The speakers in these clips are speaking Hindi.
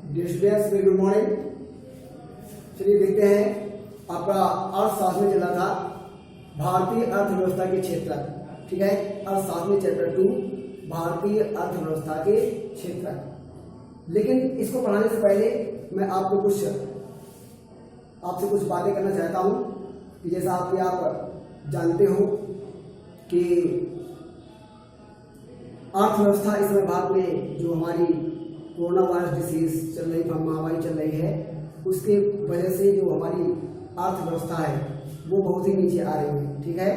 Dear students, very good morning. चलिए देखते हैं, आपका अर्थशास्त्र में चला था भारतीय अर्थव्यवस्था के क्षेत्र, ठीक है। अर्थशास्त्र में चैप्टर 2 भारतीय अर्थव्यवस्था के क्षेत्र। लेकिन इसको पढ़ाने से पहले मैं आपसे कुछ बातें करना चाहता हूँ कि जैसा आप जानते हो कि अर्थव्यवस्था इस समय भारत में जो हमारी कोरोना वायरस डिसीज चल रही, महामारी चल रही है, उसके वजह से जो हमारी अर्थव्यवस्था है वो बहुत ही नीचे आ रही है, ठीक है।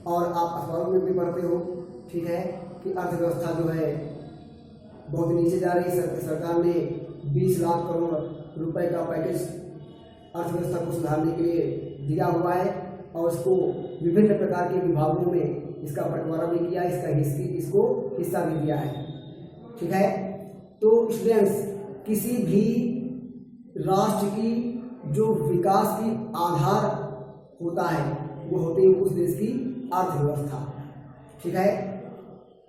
और आप अखबारों में भी पढ़ते हो, ठीक है, कि अर्थव्यवस्था जो है बहुत नीचे जा रही है। सरकार ने 20 लाख करोड़ रुपए का पैकेज अर्थव्यवस्था को सुधारने के लिए दिया हुआ है और इसको विभिन्न प्रकार के विभागों में इसका बंटवारा भी किया, इसको हिस्सा भी दिया है, ठीक है। तो स्टूडेंट्स, किसी भी राष्ट्र की जो विकास की आधार होता है वो होती है उस देश की अर्थव्यवस्था, ठीक है।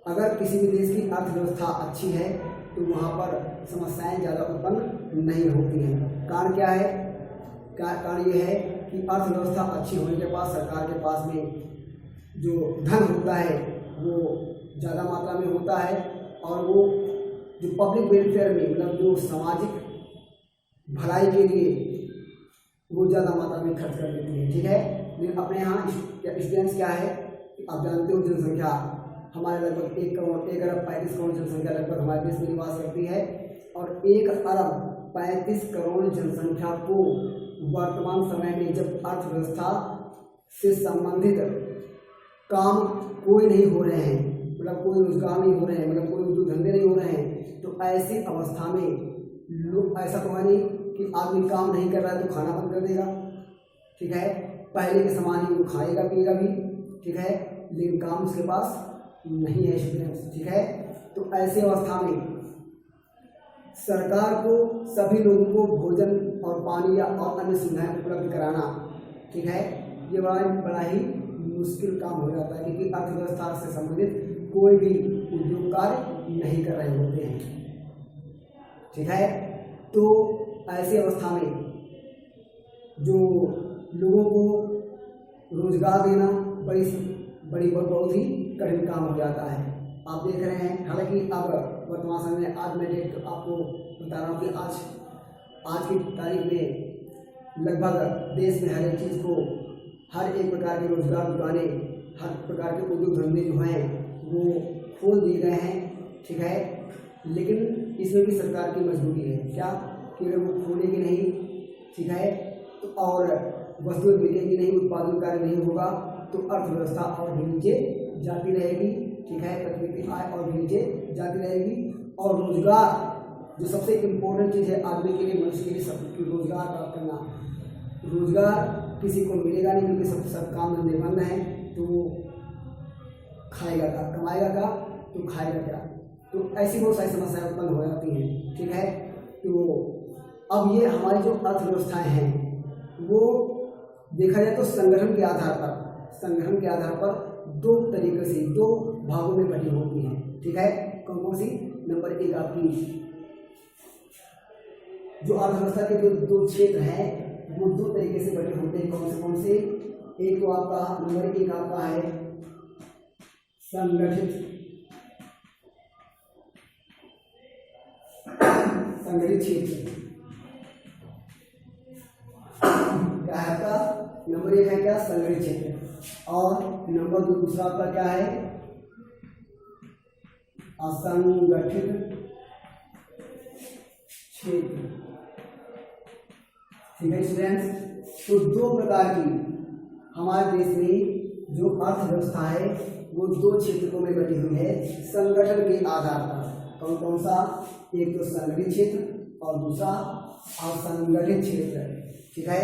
अगर किसी भी देश की अर्थव्यवस्था अच्छी है तो वहाँ पर समस्याएं ज़्यादा उत्पन्न नहीं होती हैं। कारण क्या है? कारण ये है कि अर्थव्यवस्था अच्छी होने के बाद सरकार के पास में जो धन होता है वो ज़्यादा मात्रा में होता है और वो जो पब्लिक वेलफेयर में, मतलब जो सामाजिक भलाई के लिए वो ज़्यादा मात्रा में खर्च कर देती है, ठीक है। लेकिन अपने यहाँ स्टूडेंट्स क्या है, आप जानते हो जनसंख्या हमारे लगभग 1 अरब 35 करोड़ जनसंख्या लगभग हमारे देश में निवास करती है और 1 अरब 35 करोड़ जनसंख्या को वर्तमान समय में जब अर्थव्यवस्था से संबंधित काम कोई नहीं हो रहे हैं, मतलब कोई रोजगार नहीं हो रहे हैं, मतलब कोई उद्योग धंधे नहीं हो रहे हैं, तो ऐसी अवस्था में लोग, ऐसा तो है नहीं कि आदमी काम नहीं कर रहा है तो खाना बंद कर देगा, ठीक है। पहले के समान ही वो खाएगा पिएगा भी, ठीक है, लेकिन काम उसके पास नहीं है स्टूडेंट्स, ठीक है। तो ऐसी अवस्था में सरकार को सभी लोगों को भोजन और पानी या और अन्य सुविधाएं उपलब्ध कराना, ठीक है, ये बड़ा ही मुश्किल काम हो जाता है क्योंकि अर्थव्यवस्था से संबंधित कोई भी उद्योग कार्य नहीं कर रहे होते हैं, ठीक है। तो ऐसी अवस्था में जो लोगों को रोजगार देना बहुत ही कठिन काम हो जाता है। आप देख रहे हैं, हालांकि अब वर्तमान समय में आज मैं डेट आपको बता रहा हूँ कि आज की तारीख में लगभग देश में हर एक चीज़ को, हर एक प्रकार के रोजगार दुकानें, हर प्रकार के उद्योग धंधे जो हैं वो खोल दिए गए हैं, ठीक है। लेकिन इसमें भी सरकार की मजबूरी है क्या कि अगर वो खोलेगी नहीं, ठीक है, और वस्तुएं बिकेंगी नहीं, उत्पादन कार्य नहीं होगा तो अर्थव्यवस्था और भी नीचे जाती रहेगी, ठीक है। प्रकृति आय और भी नीचे जाती रहेगी और रोजगार जो सबसे इम्पोर्टेंट चीज़ है आदमी के लिए, मनुष्य के लिए, सबकी रोजगार प्राप्त करना, रोजगार किसी को मिलेगा नहीं क्योंकि सब काम धंधे बंद हैं, तो वो खाएगा क्या, कमाएगा क्या, तो खाएगा क्या। तो ऐसी बहुत सारी समस्याएं उत्पन्न हो जाती हैं, ठीक है। तो अब ये हमारी जो अर्थव्यवस्थाएं हैं वो देखा जाए तो संगठन के आधार पर 2 तरीके से 2 भागों में बटी होती हैं, ठीक है। कौन कौन सी? नंबर 1 आपकी जो अर्थव्यवस्था के जो 2 क्षेत्र हैं वो 2 तरीके से बटे होते हैं। कौन से? एक तो आपका नंबर 1 आपका है संगठित क्षेत्र, क्या है आपका? नंबर 1 है क्या? संगठित क्षेत्र। और नंबर 2 दूसरा आपका क्या है? असंगठित क्षेत्र, ठीक है स्टूडेंट्स। तो 2 प्रकार की हमारे देश में जो अर्थव्यवस्था है वो 2 क्षेत्रों में बटी हुई है संगठन के आधार पर। कौन सा? एक तो संगठित क्षेत्र और दूसरा असंगठित क्षेत्र, ठीक है।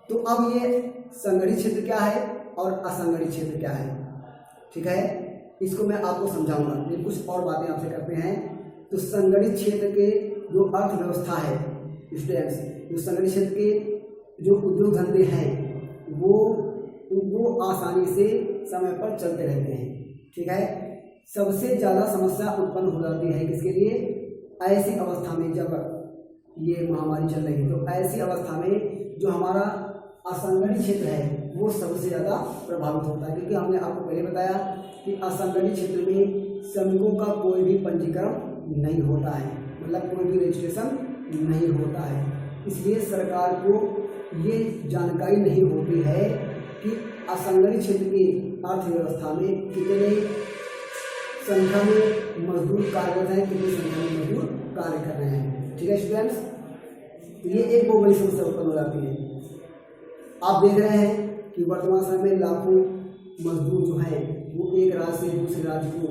तो अब ये संगठित क्षेत्र क्या है और असंगठित क्षेत्र क्या है, ठीक है, इसको मैं आपको समझाऊंगा, लेकिन कुछ और बातें आपसे करते हैं। तो संगठित क्षेत्र के जो अर्थव्यवस्था है स्टूडेंट्स, जो संगठित क्षेत्र के जो उद्योग धंधे हैं वो आसानी से समय पर चलते रहते हैं, ठीक है। सबसे ज़्यादा समस्या उत्पन्न हो जाती है किसके लिए? ऐसी अवस्था में जब ये महामारी चल रही है। तो ऐसी अवस्था में जो हमारा असंगठित क्षेत्र है वो सबसे ज़्यादा प्रभावित होता है, क्योंकि हमने आपको पहले बताया कि असंगठित क्षेत्र में श्रमिकों का कोई भी पंजीकरण नहीं होता है, मतलब कोई भी रजिस्ट्रेशन नहीं होता है। इसलिए सरकार को ये जानकारी नहीं होती है कि असंगठित क्षेत्र की अर्थव्यवस्था में कितने संख्या में मजदूर कार्यरत हैं, कितनी संख्या में मजदूर कार्य कर रहे हैं। ठीक है स्टूडेंट्स, तो ये एक बहुत बड़ी समस्या उत्पन्न हो जाती है। आप देख रहे हैं कि वर्तमान समय में लाखों मजदूर जो हैं वो एक राज्य से दूसरे राज्य को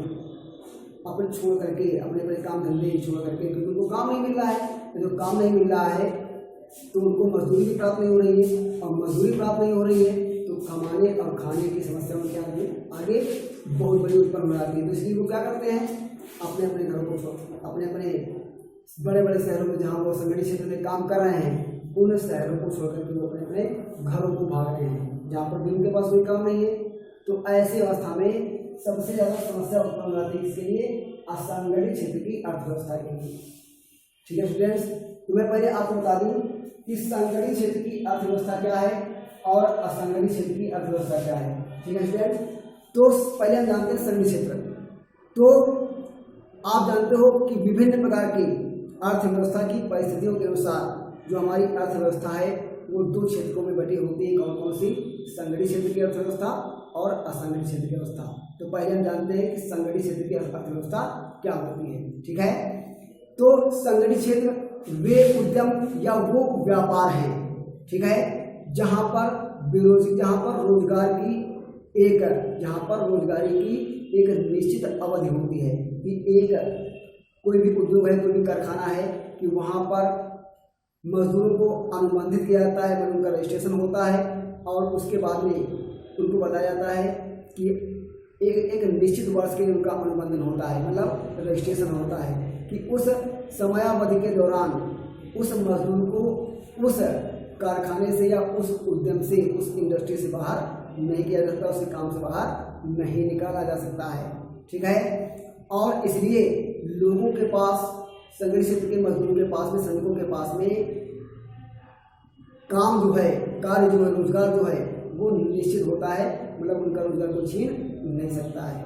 अपन छोड़ करके अपने अपने काम धंधे छोड़ करके, क्योंकि उनको काम नहीं मिल रहा है, जो काम नहीं मिल रहा है तो उनको मजदूरी भी प्राप्त नहीं हो रही है, और मजदूरी प्राप्त नहीं हो रही है तो कमाने और खाने की समस्या में क्या आगे बहुत बड़ी उत्पन्न हो जाती है। तो इसलिए वो क्या करते हैं, अपने अपने घरों को, अपने अपने बड़े बड़े शहरों में जहाँ वो संगठित क्षेत्र में काम कर रहे हैं उन शहरों को छोड़ करके वो अपने अपने घरों को भाग रहे हैं, जहाँ पर भी उनके पास कोई काम नहीं है। तो ऐसी अवस्था में सबसे ज़्यादा समस्या उत्पन्न हो जाती है इसके लिए, असंगठित क्षेत्र की अर्थव्यवस्था के लिए। ठीक है स्टूडेंट्स, तो मैं पहले आपको बता दूं कि संगठित क्षेत्र की अर्थव्यवस्था क्या है और असंगठित क्षेत्र की अर्थव्यवस्था क्या है। ठीक है स्टूडेंट्स, तो पहले हम जानते हैं संगठित क्षेत्र। तो आप जानते हो कि विभिन्न प्रकार की अर्थव्यवस्था की परिस्थितियों के अनुसार जो हमारी अर्थव्यवस्था है वो दो क्षेत्रों में बटी होती है। कौन कौन सी? संगठित क्षेत्र की अर्थव्यवस्था और असंगठित क्षेत्र की अवस्था। तो पहले हम जानते हैं कि संगठित क्षेत्र की अर्थव्यवस्था क्या होती है। ठीक है, तो संगठित क्षेत्र वे उद्यम या वो व्यापार है, ठीक है, जहां पर रोजगार की एक निश्चित अवधि होती है कि एक कोई भी उद्योग है, कोई भी कारखाना है कि वहां पर मजदूरों को अनुबंधित किया जाता है, मतलब उनका रजिस्ट्रेशन होता है और उसके बाद में उनको बताया जाता है कि एक निश्चित वर्ष के लिए उनका अनुबंधन होता है, मतलब रजिस्ट्रेशन होता है कि उस समयावधि के दौरान उस मजदूर को उस कारखाने से या उस उद्यम से, उस इंडस्ट्री से बाहर नहीं किया जाता, उसके काम से बाहर नहीं निकाला जा सकता है। ठीक है, और इसलिए लोगों के पास, संगठित क्षेत्र के मजदूरों के पास में, श्रमिकों के पास में काम जो है, कार्य जो है, रोजगार जो है वो निश्चित होता है, मतलब उनका रोजगार को छीन नहीं सकता है।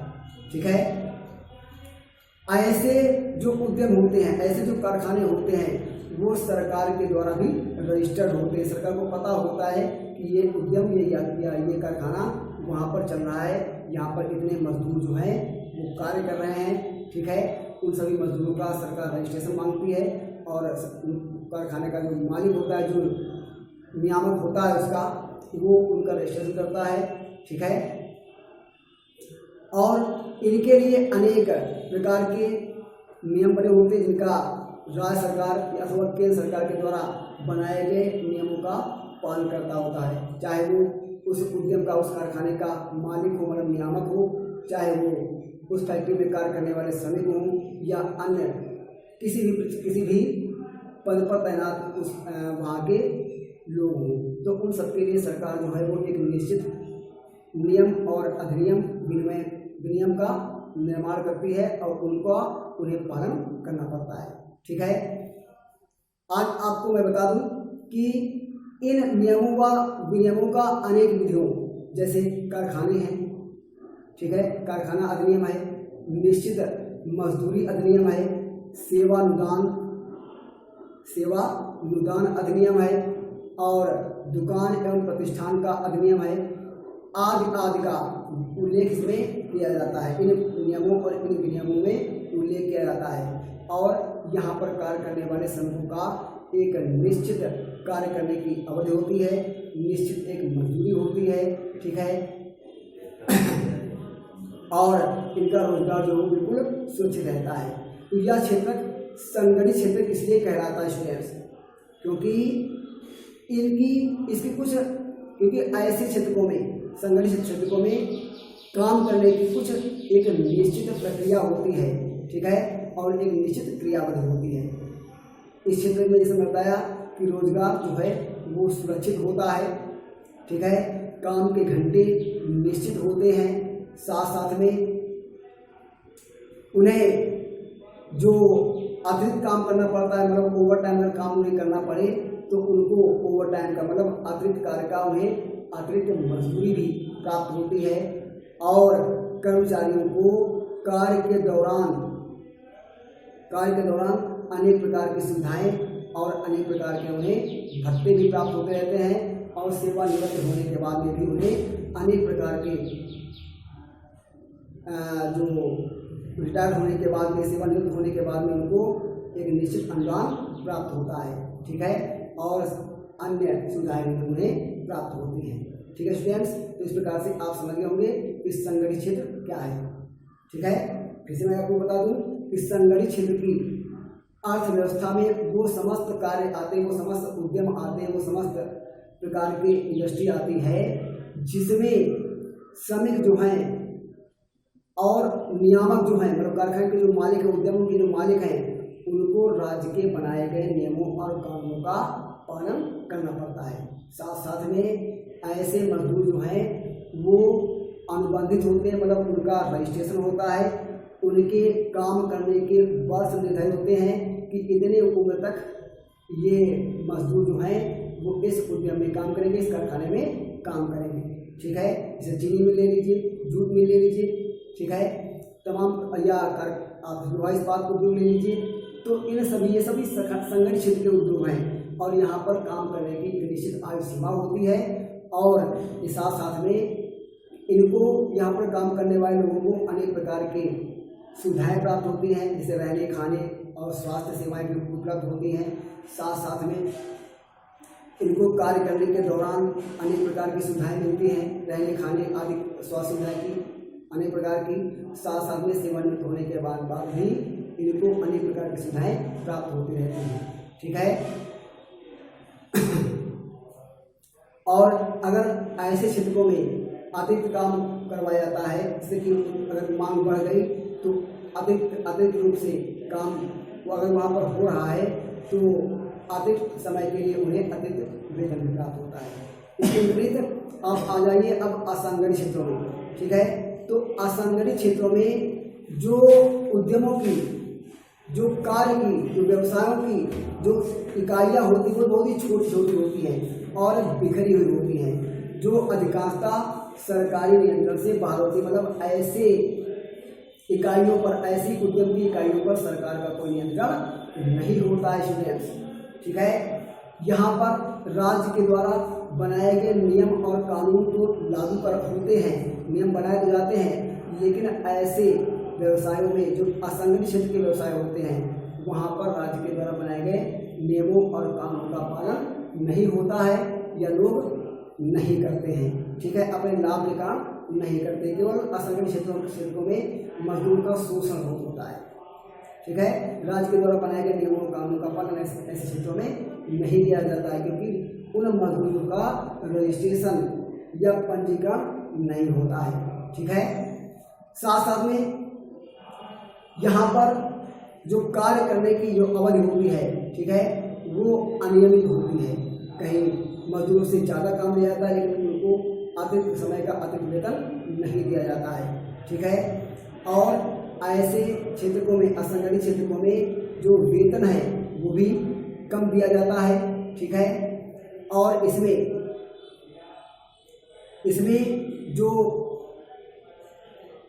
ठीक है, ऐसे जो उद्यम होते हैं, ऐसे जो कारखाने होते हैं वो सरकार के द्वारा भी रजिस्टर्ड होते हैं। सरकार को पता होता है कि ये उद्यम ये कारखाना वहाँ पर चल रहा है, यहाँ पर इतने मजदूर जो हैं वो कार्य कर रहे हैं। ठीक है, उन सभी मजदूरों का सरकार रजिस्ट्रेशन मांगती है और कारखाने का जो मालिक होता है, जो नियामक होता है उसका, वो उनका रजिस्ट्रेशन करता है। ठीक है, और इनके लिए अनेक प्रकार के नियम बने होते हैं जिनका राज्य सरकार अथवा केंद्र सरकार के द्वारा बनाए गए नियमों का पालन करता होता है, चाहे वो उस उद्यम का, उस कारखाने का मालिक हो, मतलब नियामक हो, चाहे वो उस फैक्ट्री में कार्य करने वाले श्रमिक हों या अन्य किसी भी पद पर तैनात उस वहाँ के लोग हों। तो उन सबके लिए सरकार जो है वो एक निश्चित नियम और अधिनियम विनियम का निर्माण करती है और उन्हें पालन करना पड़ता है। ठीक है, आज आपको मैं बता दूं कि इन नियमों व विनियमों का अनेक विधियों, जैसे कारखाने हैं, ठीक है, कारखाना अधिनियम है, निश्चित मजदूरी अधिनियम है, सेवानुदान अधिनियम है और दुकान एवं प्रतिष्ठान का अधिनियम है, आदि का उल्लेख इसमें किया जाता है। इन नियमों और इन विनियमों में उल्लेख किया जाता है और यहाँ पर कार्य करने वाले श्रमिकों का एक निश्चित कार्य करने की अवधि होती है, निश्चित एक मजदूरी होती है। ठीक है, और इनका रोजगार जो बिल्कुल सुरक्षित रहता है। तो यह क्षेत्र संगठित क्षेत्र इसलिए कहलाता है स्टूडेंट्स, क्योंकि ऐसे क्षेत्रों में, संगठित क्षेत्रों में काम करने की कुछ एक निश्चित प्रक्रिया होती है। ठीक है, और एक निश्चित क्रियाविधि होती है। इस क्षेत्र में जैसे मैं बताया कि रोजगार जो है वो सुरक्षित होता है। ठीक है, काम के घंटे निश्चित होते हैं, साथ साथ में उन्हें जो अतिरिक्त काम करना पड़ता है, मतलब ओवर टाइम अगर काम उन्हें करना पड़े तो उनको ओवर टाइम का मतलब अतिरिक्त कार्य का उन्हें अतिरिक्त मजदूरी भी प्राप्त होती है। और कर्मचारियों को कार्य के दौरान अनेक प्रकार की सुविधाएं और अनेक प्रकार के उन्हें भत्ते भी प्राप्त होते रहते हैं। और सेवानिवृत्त होने के बाद में भी उन्हें अनेक प्रकार के जो रिटायर होने के बाद में, सेवानिवृत्त होने के बाद में उनको एक निश्चित अनुदान प्राप्त होता है, ठीक है, और अन्य सुविधाएं भी उन्हें प्राप्त होती हैं। ठीक है स्टूडेंट्स, तो इस प्रकार से आप समझ गए होंगे कि संगठित क्षेत्र क्या है। ठीक है, फिर से मैं आपको बता दूं कि संगठित क्षेत्र की अर्थव्यवस्था में वो समस्त कार्य आते हैं, वो समस्त उद्यम आते हैं, वो समस्त प्रकार की इंडस्ट्री आती है जिसमें श्रमिक जो हैं और नियामक जो हैं, मतलब कारखाने के जो मालिक हैं, उद्यमों के जो मालिक हैं, उनको राज्य के बनाए गए नियमों और कानूनों का पालन करना पड़ता है। साथ साथ में ऐसे मजदूर जो हैं वो अनुबंधित होते हैं, मतलब उनका रजिस्ट्रेशन होता है, उनके काम करने के वर्ष निर्धारित होते हैं कि इतने उम्र तक ये मजदूर जो हैं वो इस उद्यम में काम करेंगे, इस कारखाने में काम करेंगे। ठीक है, जैसे चीनी मिल ले लीजिए, जूट मिल ले लीजिए, ठीक है, तमाम या आप लोहा इस्पात उद्योग ले लीजिए। तो इन सभी ये सभी संगठित क्षेत्र के उद्योग हैं और यहाँ पर काम करने की एक निश्चित आयु सीमा होती है। और इस साथ साथ में इनको यहाँ पर काम करने वाले लोगों को अनेक प्रकार के सुविधाएं प्राप्त होती हैं, जैसे रहने खाने और स्वास्थ्य सेवाएं भी उपलब्ध होती हैं। साथ साथ में इनको कार्य करने के दौरान अनेक प्रकार की सुविधाएं मिलती हैं, रहने खाने आदि स्वास्थ्य सुविधाएं की अनेक प्रकार की। साथ साथ में सेवानिवृत्त होने के बाद भी इनको अनेक प्रकार की सुविधाएं प्राप्त होती रहती हैं। ठीक है, और अगर ऐसे क्षेत्रों में अतिरिक्त काम करवाया जाता है, जैसे कि अगर मांग बढ़ गई तो अतिरिक्त रूप से काम अगर वहाँ पर हो रहा है तो अतिरिक्त समय के लिए उन्हें अतिरिक्त वेतन भी प्राप्त होता है। इसके विपरीत आप आ जाइए अब असंगठित क्षेत्रों में। ठीक है, तो असंगठित क्षेत्रों में जो उद्यमों की, जो कार्य की, जो व्यवसायों की जो इकाइयाँ होती हैं वो बहुत ही छोटी छोटी होती हैं और बिखरी हुई होती हैं, जो अधिकांशतः सरकारी नियंत्रण से बाहर होती है। मतलब ऐसे इकाइयों पर, ऐसी उद्यम की इकाइयों पर सरकार का कोई नियंत्रण नहीं होता है स्टूडेंट्स। ठीक है, यहाँ पर राज्य के द्वारा बनाए गए नियम और कानून तो लागू कर होते हैं, नियम बनाए तो जाते हैं, लेकिन ऐसे व्यवसायों में जो असंगठित क्षेत्र के व्यवसाय होते हैं वहाँ पर राज्य के द्वारा बनाए गए नियमों और कानूनों का पालन नहीं होता है या लोग नहीं करते हैं। ठीक है, अपने लाभ के कारण नहीं करते, केवल असंगठित क्षेत्रों में मजदूर का शोषण बहुत होता है। ठीक है, राज्य के द्वारा बनाए गए नियमों और कानूनों का पालन ऐसे क्षेत्रों में नहीं किया जाता है, क्योंकि उन मजदूरों का रजिस्ट्रेशन या पंजीकरण नहीं होता है। ठीक है, साथ साथ में यहाँ पर जो कार्य करने की जो अवधि होती है, ठीक है, वो अनियमित होती है। कहीं मजदूरों से ज़्यादा काम लिया जाता है लेकिन उनको अतिरिक्त समय का अतिरिक्त वेतन नहीं दिया जाता है। ठीक है, और ऐसे क्षेत्रों में, असंगठित क्षेत्रों में जो वेतन है वो भी कम दिया जाता है। ठीक है, और इसमें जो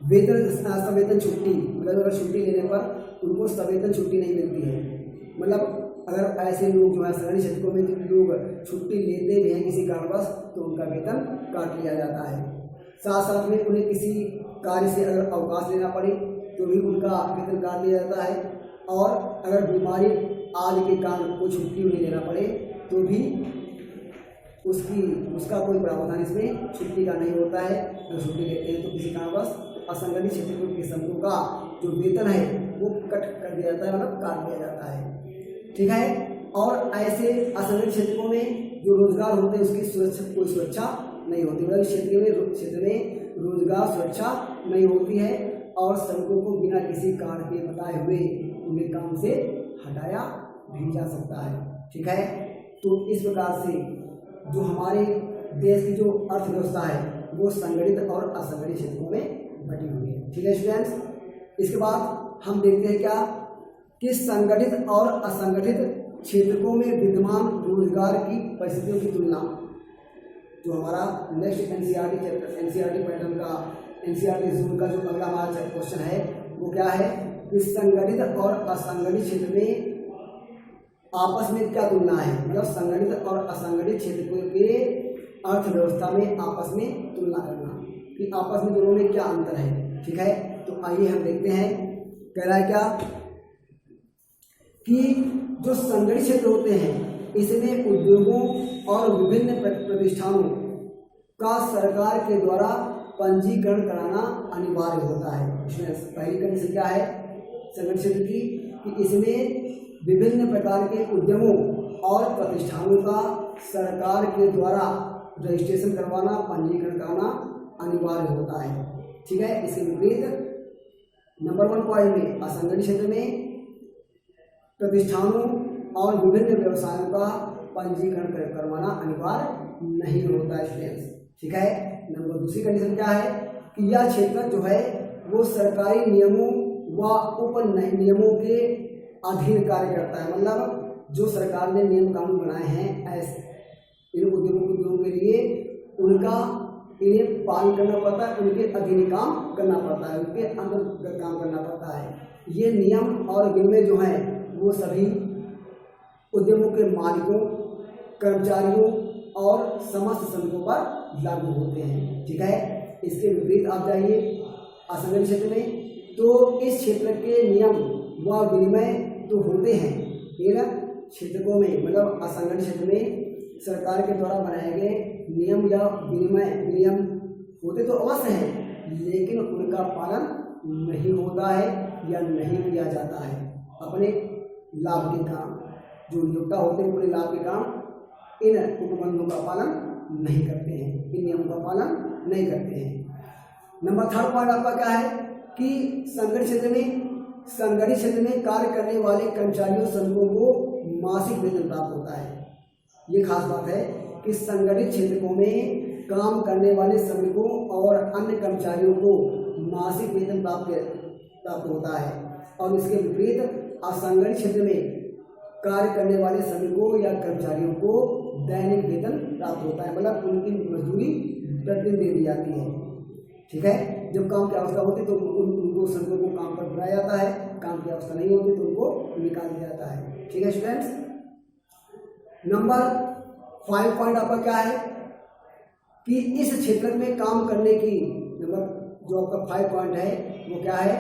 सवेतन छुट्टी, मतलब अगर छुट्टी लेने पर उनको सवेतन छुट्टी नहीं मिलती है। मतलब अगर ऐसे लोग जो है असंगठित क्षेत्रों में लोग छुट्टी लेते भी हैं किसी कारणवश तो उनका वेतन काट लिया जाता है। साथ साथ में उन्हें किसी कार्य से अगर अवकाश लेना पड़े तो भी उनका वेतन काट लिया जाता है। और अगर बीमारी आदि के कारण कोई छुट्टी उन्हें लेना पड़े तो भी उसका कोई प्रावधान इसमें छुट्टी का नहीं होता है। अगर छुट्टी लेते हैं तो किसी कारणवश असंगठित क्षेत्र के समूह का जो वेतन है वो कट कर दिया जाता है, मतलब काट दिया जाता है। ठीक है, और ऐसे असंगठित क्षेत्रों में जो रोजगार होते हैं उसकी कोई सुरक्षा नहीं होती, मतलब क्षेत्र में रोजगार सुरक्षा नहीं होती है और श्रमिकों को बिना किसी कारण के बताए हुए उन्हें काम से हटाया भी जा सकता है। ठीक है, तो इस प्रकार से जो हमारे देश की जो अर्थव्यवस्था है वो संगठित और असंगठित क्षेत्रों में बटी हुई है। ठीक है स्टूडेंट्स, इसके बाद हम देखते हैं क्या कि संगठित और असंगठित क्षेत्रों में विद्यमान रोजगार की परिस्थितियों की तुलना। जो हमारा next NCERT chapter, NCERT pattern का, एनसीईआरटी जोन का जो अगला हमारा क्वेश्चन है वो क्या है कि संगठित और असंगठित क्षेत्र में आपस में क्या तुलना है, मतलब संगठित और असंगठित क्षेत्रों के अर्थव्यवस्था में आपस में तुलना करना कि आपस में दोनों में क्या अंतर है। ठीक है, तो आइए हम देखते हैं। कह रहा है क्या कि जो संगठित क्षेत्र होते हैं इसमें उद्योगों और विभिन्न प्रतिष्ठानों का सरकार के द्वारा पंजीकरण कराना अनिवार्य होता है। इसमें पहली कंडीशन क्या है संगठित क्षेत्र की कि इसमें विभिन्न प्रकार के उद्यमों और प्रतिष्ठानों का सरकार के द्वारा रजिस्ट्रेशन करवाना, पंजीकरण कराना अनिवार्य होता है। ठीक है, इसके विपरीत नंबर 1 पॉइंट में असंगठित क्षेत्र में प्रतिष्ठानों और विभिन्न व्यवसायों का पंजीकरण करवाना अनिवार्य नहीं होता है स्टूडेंट्स। ठीक है, नंबर दूसरी कंडीशन क्या है कि यह क्षेत्र जो है वो सरकारी नियमों व उप नियमों के अधीन कार्य करता है। मतलब जो सरकार ने नियम कानून बनाए हैं ऐसे इन उद्योगों के लिए उनका इन्हें पालन करना पड़ता है, उनके अधीन काम करना पड़ता है, उनके अंतर्गत काम करना पड़ता है। ये नियम और विनियम जो हैं वो सभी उद्यमों के मालिकों, कर्मचारियों और समस्त श्रमिकों पर लागू होते हैं। ठीक है, इसके विपरीत आप जाइए असंगठित क्षेत्र में, तो इस क्षेत्र के नियम व विनिमय तो होते हैं इन क्षेत्रों में, मतलब असंगठित क्षेत्र में सरकार के द्वारा बनाए गए नियम या नियम होते तो अवश्य हैं, लेकिन उनका पालन नहीं होता है या नहीं किया जाता है। अपने लाभ के काम जो नियोक्ता होते हैं अपने लाभ के काम इन उपबंधों का पालन नहीं करते हैं, इन नियमों का पालन नहीं करते हैं। नंबर 3 पॉइंट आपका क्या है कि संगठित क्षेत्र में कार्य करने वाले कर्मचारियों श्रमिकों को मासिक वेतन प्राप्त होता है। ये खास बात है कि संगठित क्षेत्रों में काम करने वाले श्रमिकों और अन्य कर्मचारियों को मासिक वेतन प्राप्त होता है, और इसके विपरीत असंगठित क्षेत्र में कार्य करने वाले श्रमिकों या कर्मचारियों को दैनिक वेतन प्राप्त होता है, मतलब उनकी मजदूरी प्रतिदिन दे दी जाती है। ठीक है, जब काम की अवस्था होती है तो उनको श्रमिकों को काम पर बुलाया जाता है, काम की अवस्था नहीं होती तो उनको निकाल दिया जाता है। ठीक है स्टूडेंट्स, नंबर 5 पॉइंट आपका क्या है कि इस क्षेत्र में काम करने की, नंबर जो आपका 5 पॉइंट है वो क्या है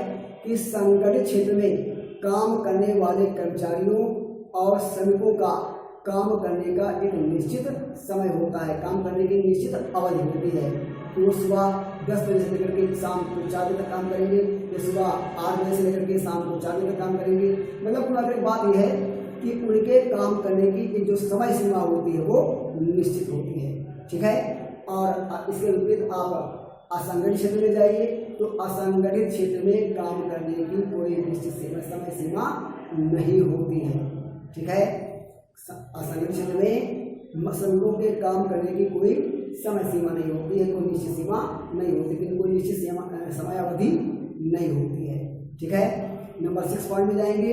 कि संगठित क्षेत्र में काम करने वाले कर्मचारियों और श्रमिकों का काम करने का एक निश्चित समय होता है, काम करने की निश्चित अवधि होती है कि वो सुबह 10 बजे से लेकर के शाम को 4 बजे तक काम करेंगे, या सुबह 8 बजे से लेकर के शाम को 4 बजे तक काम करेंगे। मतलब पूरा एक बात यह है कि उनके काम करने की एक जो समय सीमा होती है वो निश्चित होती है। ठीक है, और इसके विपरीत आप असंगठित क्षेत्र में जाइए तो असंगठित क्षेत्र में काम करने की कोई निश्चित समय सीमा नहीं होती है। ठीक है, असंगठित क्षेत्र में श्रमिकों के काम करने की कोई समय सीमा नहीं होती है, कोई निश्चित सीमा नहीं होती, लेकिन कोई निश्चित समय अवधि नहीं होती है। ठीक है, नंबर 6 पॉइंट में जाएंगे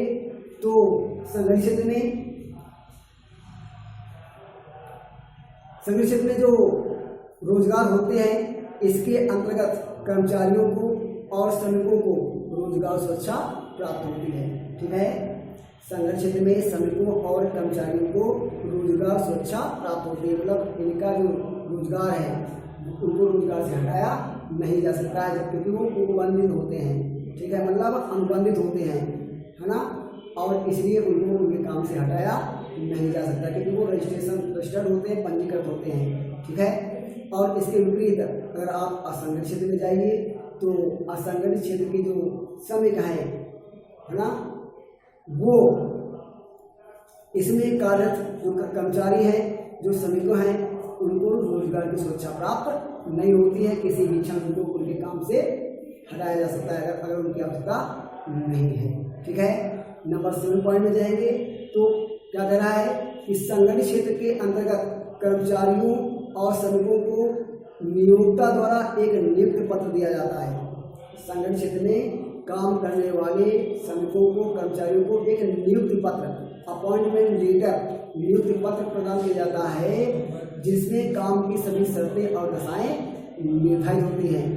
तो संगठित क्षेत्र में जो रोजगार होते हैं इसके अंतर्गत कर्मचारियों को और श्रमिकों को रोजगार सुरक्षा प्राप्त होती है। ठीक है, संगठित क्षेत्र में श्रमिकों और कर्मचारियों को रोजगार सुरक्षा प्राप्त होती है, मतलब इनका जो रोजगार है उनको रोजगार से हटाया नहीं जा सकता है, क्योंकि वो उपबंधित होते हैं। ठीक है, मतलब अनुबंधित होते हैं, है ना, और इसलिए उनको उनके काम से हटाया नहीं जा सकता क्योंकि वो रजिस्टर्ड होते हैं, पंजीकृत होते हैं। ठीक है, और इसके विपरीत अगर आप असंगठित क्षेत्र में जाइए तो असंगठित क्षेत्र के जो श्रमिक हैं, है ना, वो इसमें कार्यरत जो कर्मचारी हैं, जो श्रमिकों हैं, उनको रोजगार की सुरक्षा प्राप्त नहीं होती है। किसी भी क्षण उनको उनके काम से हटाया जा सकता है अगर उनकी आवश्यकता नहीं है। ठीक है, नंबर 7 पॉइंट में जाएंगे तो क्या कह रहा है कि संगठित क्षेत्र के अंतर्गत कर्मचारियों और श्रमिकों को नियोक्ता द्वारा एक नियुक्ति पत्र दिया जाता है। संगठित क्षेत्र में काम करने वाले श्रमिकों को, कर्मचारियों को एक नियुक्ति पत्र, अपॉइंटमेंट लेटर, नियुक्ति पत्र प्रदान किया जाता है जिसमें काम की सभी शर्तें और दशाएं निर्धारित होती हैं।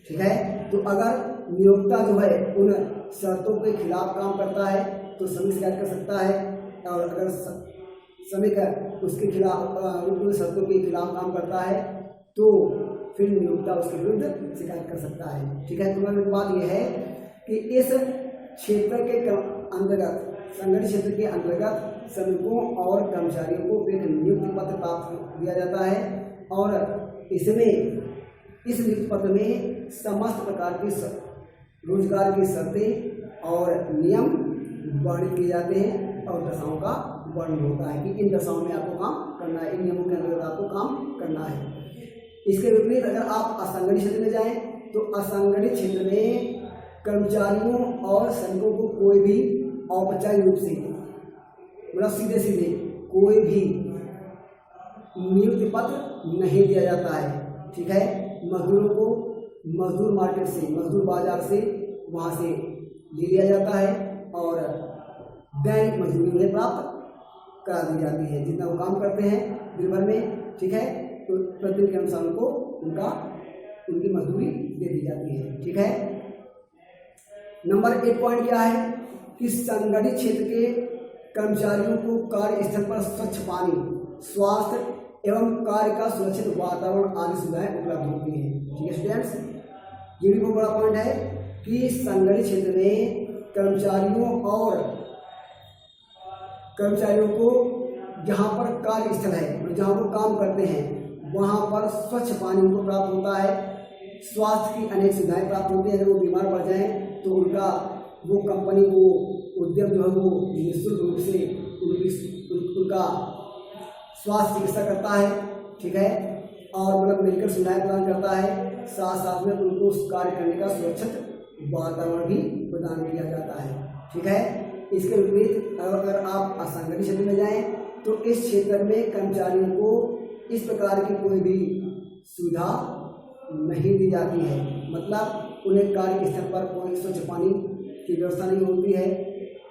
ठीक है, तो अगर नियोक्ता जो है उन शर्तों के खिलाफ काम करता है तो श्रमिक शिकायत कर सकता है, और अगर श्रमिक उसके खिलाफ उन शर्तों के खिलाफ काम करता है तो फिर नियोक्ता उसके विरुद्ध शिकायत कर सकता है। ठीक है, तो बात यह है कि इस क्षेत्र के अंतर्गत, संगठित क्षेत्र के अंतर्गत श्रमिकों और कर्मचारियों को एक नियुक्ति पत्र प्राप्त किया जाता है, और इसमें इस नियुक्ति पत्र में समस्त प्रकार की रोजगार की शर्तें और नियम वर्णित किए जाते हैं और दशाओं का वर्णन होता है कि इन दशाओं में आपको काम करना है, इन नियमों के अंतर्गत आपको काम करना है। इसके विपरीत अगर आप असंगठित क्षेत्र में जाएं तो असंगठित क्षेत्र में कर्मचारियों और श्रमिकों को कोई भी औपचारिक रूप से, मतलब सीधे सीधे कोई भी नियुक्ति पत्र नहीं दिया जाता है। ठीक है, मजदूरों को मजदूर मार्केट से, मजदूर बाजार से वहाँ से ले लिया जाता है और दैनिक मजदूरी उन्हें प्राप्त करा दी जाती है, जितना वो काम करते हैं दिन भर में। ठीक है, तो प्रतिदिन के अनुसार उनको उनकी मजदूरी दे दी जाती है। ठीक है, नंबर 1 पॉइंट क्या है कि संगठित क्षेत्र के कर्मचारियों को कार्यस्थल पर स्वच्छ पानी, स्वास्थ्य एवं कार्य का सुरक्षित वातावरण आदि सुविधाएं उपलब्ध होती हैं। ठीक है स्टूडेंट्स, ये भी बहुत बड़ा पॉइंट है कि संगठित क्षेत्र में कर्मचारियों को जहाँ पर कार्यस्थल है, जहाँ वो काम करते हैं, वहाँ पर स्वच्छ पानी उनको प्राप्त होता है, स्वास्थ्य की अनेक सुविधाएं प्राप्त होती हैं। अगर वो बीमार पड़ जाएं तो उनका वो कंपनी, वो उद्यम जो है वो निःशुल्क रूप से उनका स्वास्थ्य चिकित्सा करता है। ठीक है, और मतलब मेडिकल सुविधाएं प्रदान करता है, साथ साथ में उनको उस कार्य करने का सुरक्षित वातावरण भी प्रदान किया जाता है। ठीक है, इसके विपरीत अगर आप असंगठित क्षेत्र में जाएं तो इस क्षेत्र में कर्मचारियों को इस प्रकार की कोई भी सुविधा नहीं दी जाती है, मतलब उन्हें कार्यस्थल पर कोई स्वच्छ पानी की व्यवस्था नहीं होती है।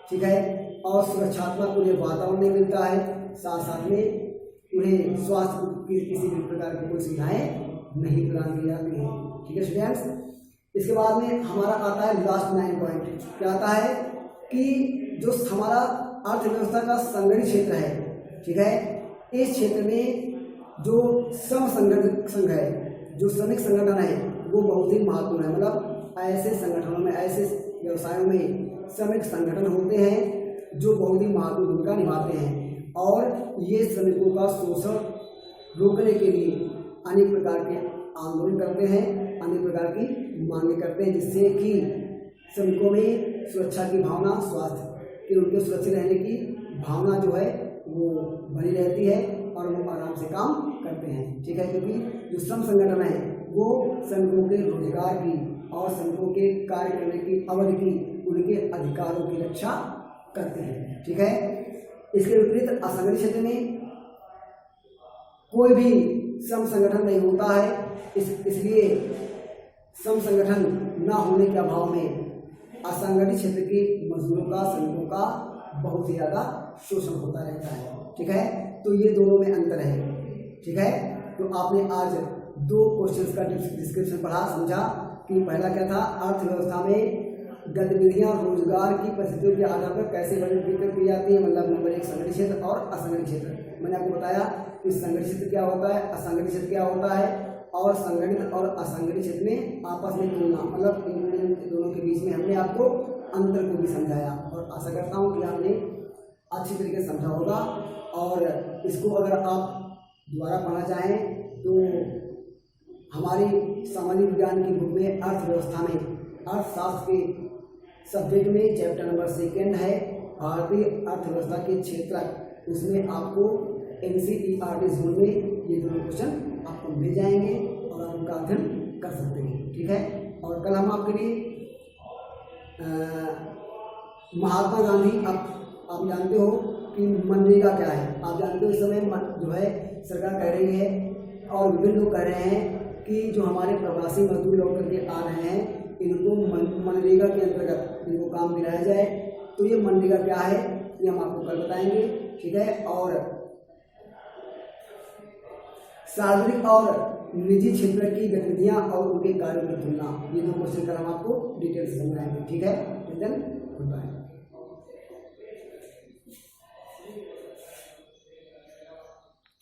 ठीक है, और सुरक्षात्मक उन्हें वातावरण नहीं मिलता है, साथ साथ में उन्हें स्वास्थ्य की किसी भी प्रकार की कोई सुविधाएं नहीं प्रदान की जाती हैं। ठीक है स्टूडेंट्स, इसके बाद में हमारा आता है लास्ट 9 पॉइंट। क्या आता है कि जो हमारा अर्थव्यवस्था का संगठित क्षेत्र है, ठीक है, इस क्षेत्र में जो श्रम संगठन संघ है, जो श्रमिक संगठन है, वो बहुत ही महत्वपूर्ण है। मतलब ऐसे संगठनों में, ऐसे व्यवसायों में श्रमिक संगठन होते हैं जो बहुत ही महत्वपूर्ण भूमिका निभाते हैं, और ये श्रमिकों का शोषण रोकने के लिए अनेक प्रकार के आंदोलन करते हैं, अनेक प्रकार की मांगे करते हैं, जिससे कि श्रमिकों में सुरक्षा की भावना, स्वास्थ्य के उनके सुरक्षित रहने की भावना जो है वो बनी रहती है और वो आराम से काम करते हैं। ठीक है, क्योंकि जो श्रम संगठन है वो श्रमिकों के रोजगार की और श्रमिकों के कार्य करने की अवधि की, उनके अधिकारों की रक्षा करते हैं। ठीक है, इसके विपरीत असंगठित क्षेत्र में कोई भी श्रम संगठन नहीं होता है, इसलिए श्रम संगठन न होने के अभाव में असंगठित क्षेत्र के मजदूरों का, श्रमिकों का बहुत ही ज़्यादा शोषण होता रहता है। ठीक है, तो ये दोनों में अंतर है। ठीक है, तो आपने आज 2 क्वेश्चंस का डिस्क्रिप्शन पढ़ा, समझा कि पहला क्या था, अर्थव्यवस्था में गतिविधियां रोजगार की परिस्थितियों के आधार पर कैसे वर्गीकृत की जाती है। मतलब नंबर 1 संगठित क्षेत्र और असंगठित क्षेत्र। मैंने आपको बताया कि संगठित क्षेत्र क्या होता है, असंगठित क्षेत्र क्या होता है, और संगठित और असंगठित क्षेत्र में आपस में तुलना, मतलब इन दोनों के बीच में हमने आपको अंतर को भी समझाया, और आशा करता हूँ कि आपने अच्छी तरीके से समझा होगा। और इसको अगर आप दोबारा पढ़ना चाहें तो हमारी सामाजिक विज्ञान की बुक में अर्थव्यवस्था में, अर्थशास्त्र के सब्जेक्ट में चैप्टर नंबर 2 है भारतीय अर्थव्यवस्था के क्षेत्र, उसमें आपको NCERT जोन में ये दोनों क्वेश्चन आपको मिल जाएंगे और आप उनका अध्ययन कर सकते हैं। ठीक है, और कल हम आपके लिए महात्मा गांधी, आप जानते हो कि मनरेगा क्या है, आप जानते हो इस समय जो है सरकार कह रही है और विभिन्न लोग कह रहे हैं कि जो हमारे प्रवासी मजदूर लौट करके आ रहे हैं इनको मनरेगा के अंतर्गत इनको काम दिलाया जाए। तो ये मनरेगा क्या है ये हम आपको कल बताएंगे, ठीक है। और सार्वजनिक और निजी क्षेत्र की गतिविधियां और उनके कार्यों की तुलना, ये दो क्वेश्चन कल हम आपको डिटेल से समझाएंगे, ठीक है। Good bye.